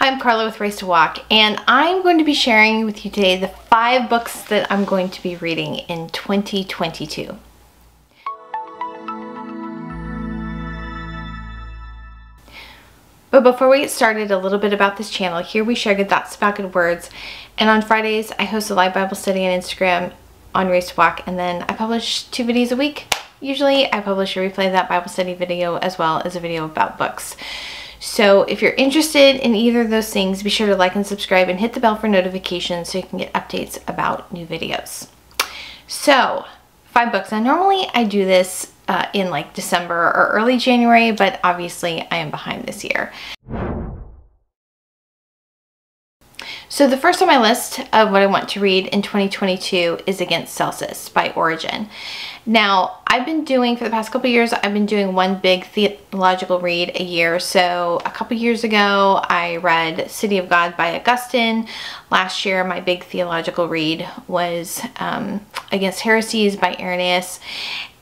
I'm Carla with Race to Walk, and I'm going to be sharing with you today the 5 books that I'm going to be reading in 2022. But before we get started, a little bit about this channel. Here we share good thoughts about good words, and on Fridays I host a live Bible study on Instagram on Race to Walk, and then I publish 2 videos a week. Usually I publish a replay of that Bible study video as well as a video about books. So if you're interested in either of those things, be sure to like and subscribe and hit the bell for notifications so you can get updates about new videos. So 5 books. Now normally I do this in like December or early January, but obviously I am behind this year. So the first on my list of what I want to read in 2022 is Against Celsus by Origen. Now, I've been doing, for the past couple years, I've been doing one big theological read a year. So a couple years ago, I read City of God by Augustine. Last year, my big theological read was Against Heresies by Irenaeus.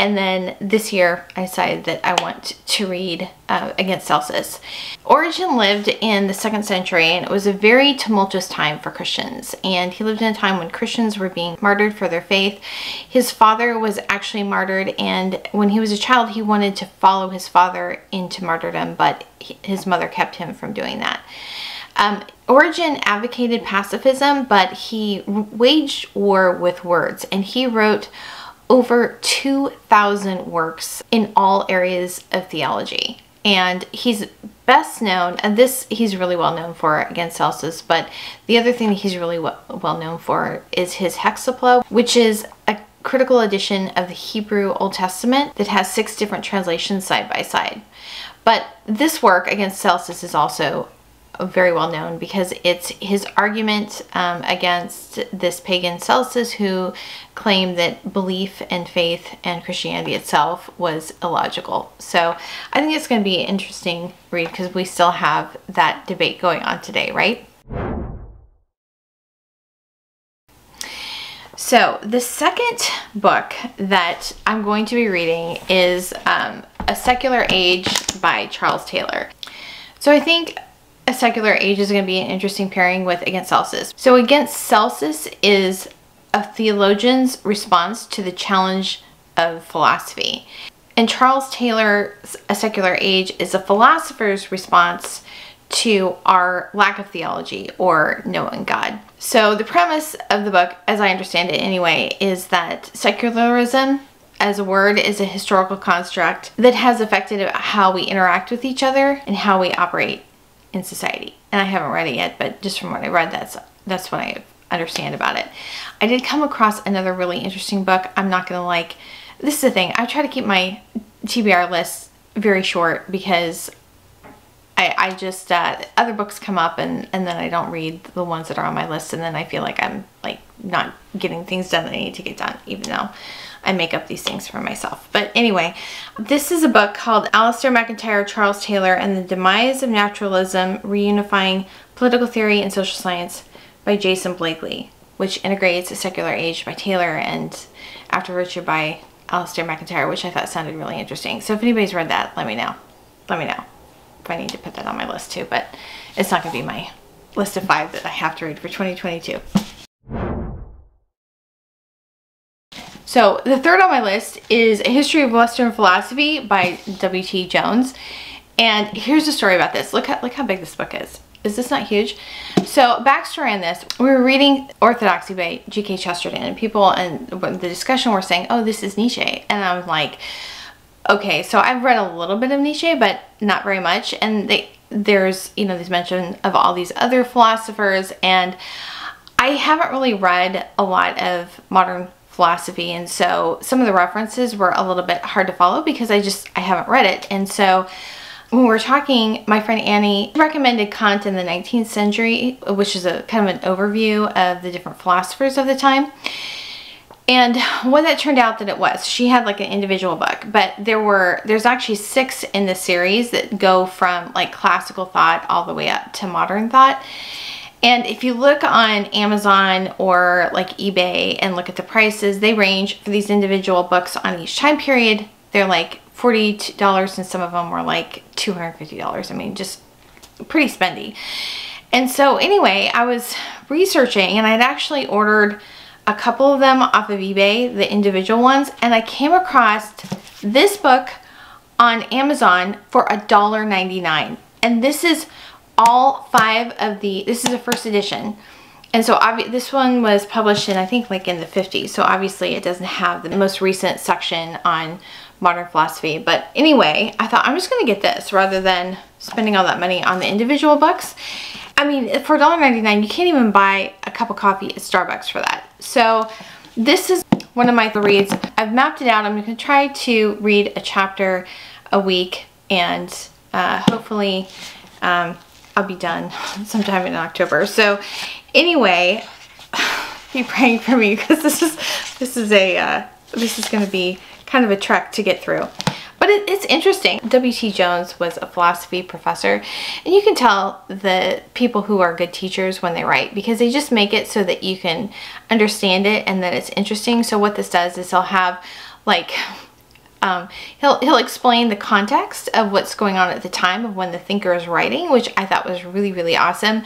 And then this year, I decided that I want to read Against Celsus. Origen lived in the 2nd century, and it was a very tumultuous time for Christians. And he lived in a time when Christians were being martyred for their faith. His father was actually martyred, and when he was a child, he wanted to follow his father into martyrdom, but his mother kept him from doing that. Origen advocated pacifism, but he waged war with words, and he wrote over 2,000 works in all areas of theology. And he's best known, and this he's really well known for Against Celsus, but the other thing that he's really well known for is his Hexapla, which is a critical edition of the Hebrew Old Testament that has 6 different translations side by side. But this work, Against Celsus, is also very well known because it's his argument against this pagan Celsus who claimed that belief and faith and Christianity itself was illogical. So I think it's going to be an interesting read because we still have that debate going on today, right? So the second book that I'm going to be reading is A Secular Age by Charles Taylor. So I think A Secular Age is going to be an interesting pairing with Against Celsus. So Against Celsus is a theologian's response to the challenge of philosophy. And Charles Taylor's A Secular Age is a philosopher's response to our lack of theology or knowing God. So the premise of the book, as I understand it anyway, is that secularism as a word is a historical construct that has affected how we interact with each other and how we operate in society. And I haven't read it yet, but just from what I read, that's what I understand about it. I did come across another really interesting book. I'm not gonna this is the thing, I try to keep my TBR list very short because I just other books come up and then I don't read the ones that are on my list, and then I feel like I'm not getting things done that I need to get done, even though I make up these things for myself. But anyway, this is a book called Alasdair MacIntyre, Charles Taylor, and the Demise of Naturalism, Reunifying Political Theory and Social Science by Jason Blakely, which integrates A Secular Age by Taylor and After Virtue by Alasdair MacIntyre, which I thought sounded really interesting. So if anybody's read that, let me know. Let me know if I need to put that on my list too, but it's not going to be my list of 5 that I have to read for 2022. So the third on my list is A History of Western Philosophy by W.T. Jones. And here's the story about this. Look how big this book is. Is this not huge? So backstory on this, we were reading Orthodoxy by G.K. Chesterton, and people in the discussion were saying, oh, this is Nietzsche. And I was like, okay, so I've read a little bit of Nietzsche, but not very much. And there's, this mention of all these other philosophers, and I haven't really read a lot of modern philosophy, and so some of the references were a little bit hard to follow because I haven't read it. And so when we were talking, my friend Annie recommended Kant in the 19th century, which is a kind of an overview of the different philosophers of the time. And what that turned out that it was, she had like an individual book, but there's actually 6 in the series that go from like classical thought all the way up to modern thought. And if you look on Amazon or like eBay and look at the prices, they range for these individual books on each time period. They're like $40, and some of them were like $250. I mean, just pretty spendy. And so anyway, I was researching and I'd actually ordered a couple of them off of eBay, the individual ones, and I came across this book on Amazon for $1.99. And this is all 5 of this is a first edition. And so this one was published in, I think, like in the 50s. So obviously it doesn't have the most recent section on modern philosophy. But anyway, I thought I'm just going to get this rather than spending all that money on the individual books. I mean, for $1.99, you can't even buy a cup of coffee at Starbucks for that. So this is one of my reads. I've mapped it out. I'm going to try to read a chapter a week, and hopefully I'll be done sometime in October. So anyway, be praying for me, because this is going to be kind of a trek to get through. But it's interesting. W.T. Jones was a philosophy professor, and you can tell the people who are good teachers when they write, because they just make it so that you can understand it and that it's interesting. So what this does is he'll have like he'll explain the context of what's going on at the time of when the thinker is writing, which I thought was really, really awesome.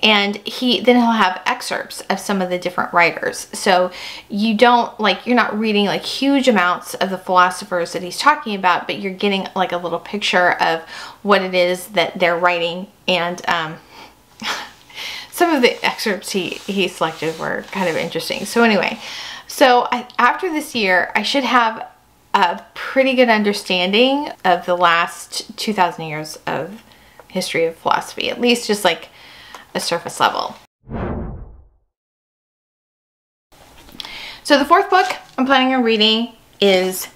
And then he'll have excerpts of some of the different writers. So you're not reading like huge amounts of the philosophers that he's talking about, but you're getting like a little picture of what it is that they're writing. And some of the excerpts he selected were kind of interesting. So anyway, after this year, I should have a pretty good understanding of the last 2,000 years of history of philosophy, at least just like a surface level. So the 4th book I'm planning on reading is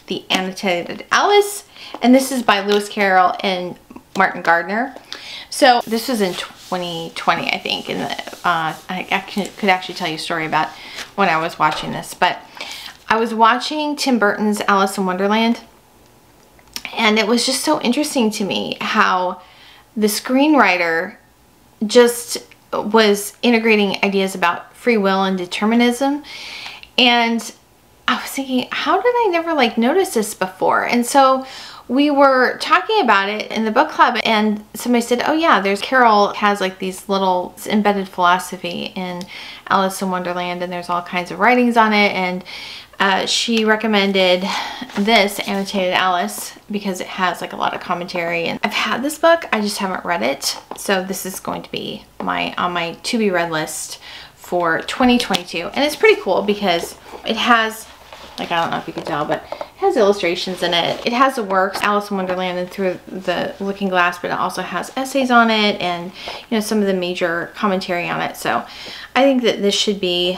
The Annotated Alice, and this is by Lewis Carroll and Martin Gardner. So this was in 2020, I think, and I could actually tell you a story about when I was watching this, but I was watching Tim Burton's Alice in Wonderland, and it was just so interesting to me how the screenwriter just was integrating ideas about free will and determinism. And I was thinking, how did I never notice this before? And so we were talking about it in the book club, and somebody said, oh yeah, Carol has like these little embedded philosophy in Alice in Wonderland, and there's all kinds of writings on it. And she recommended this, Annotated Alice, because it has like a lot of commentary. And I've had this book, I just haven't read it. So this is going to be on my to be read list for 2022. And it's pretty cool because it has, like, I don't know if you can tell, but it has illustrations in it. It has the works, Alice in Wonderland and Through the Looking Glass, but it also has essays on it and, you know, some of the major commentary on it. So I think that this should be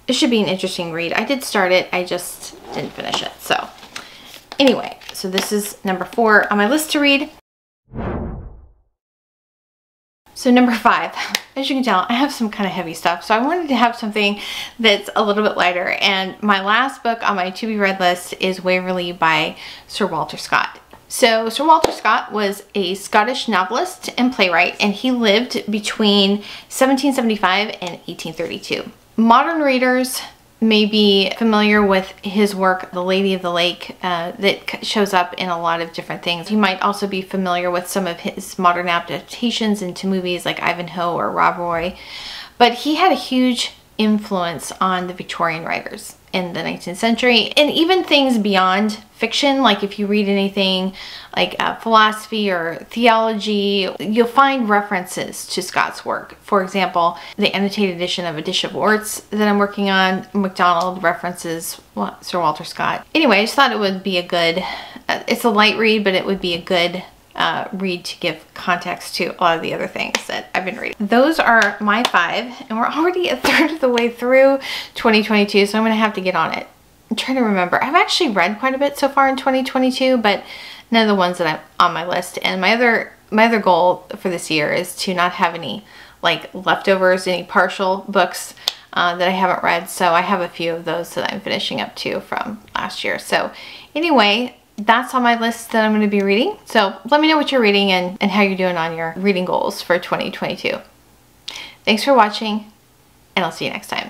an interesting read. I did start it, I just didn't finish it. So anyway, so this is number 4 on my list to read. So number 5, as you can tell, I have some kind of heavy stuff. So I wanted to have something that's a little bit lighter. And my last book on my to be read list is Waverley by Sir Walter Scott. So Sir Walter Scott was a Scottish novelist and playwright, and he lived between 1775 and 1832. Modern readers may be familiar with his work, The Lady of the Lake, that shows up in a lot of different things. You might also be familiar with some of his modern adaptations into movies like Ivanhoe or Rob Roy. But he had a huge influence on the Victorian writers in the 19th century, and even things beyond fiction. Like if you read anything like philosophy or theology, you'll find references to Scott's work. For example, the annotated edition of A Dish of Orts that I'm working on, MacDonald references Sir Walter Scott. Anyway, I just thought it would be a good, it's a light read, but it would be a good read to give context to a lot of the other things that I've been reading. Those are my 5, and we're already a third of the way through 2022, so I'm gonna have to get on it. I'm trying to remember. I've actually read quite a bit so far in 2022, but none of the ones that I'm on my list. And my other goal for this year is to not have any like leftovers, any partial books that I haven't read. So I have a few of those that I'm finishing up too from last year. So anyway, that's on my list that I'm going to be reading. So let me know what you're reading and how you're doing on your reading goals for 2022. Thanks for watching, and I'll see you next time.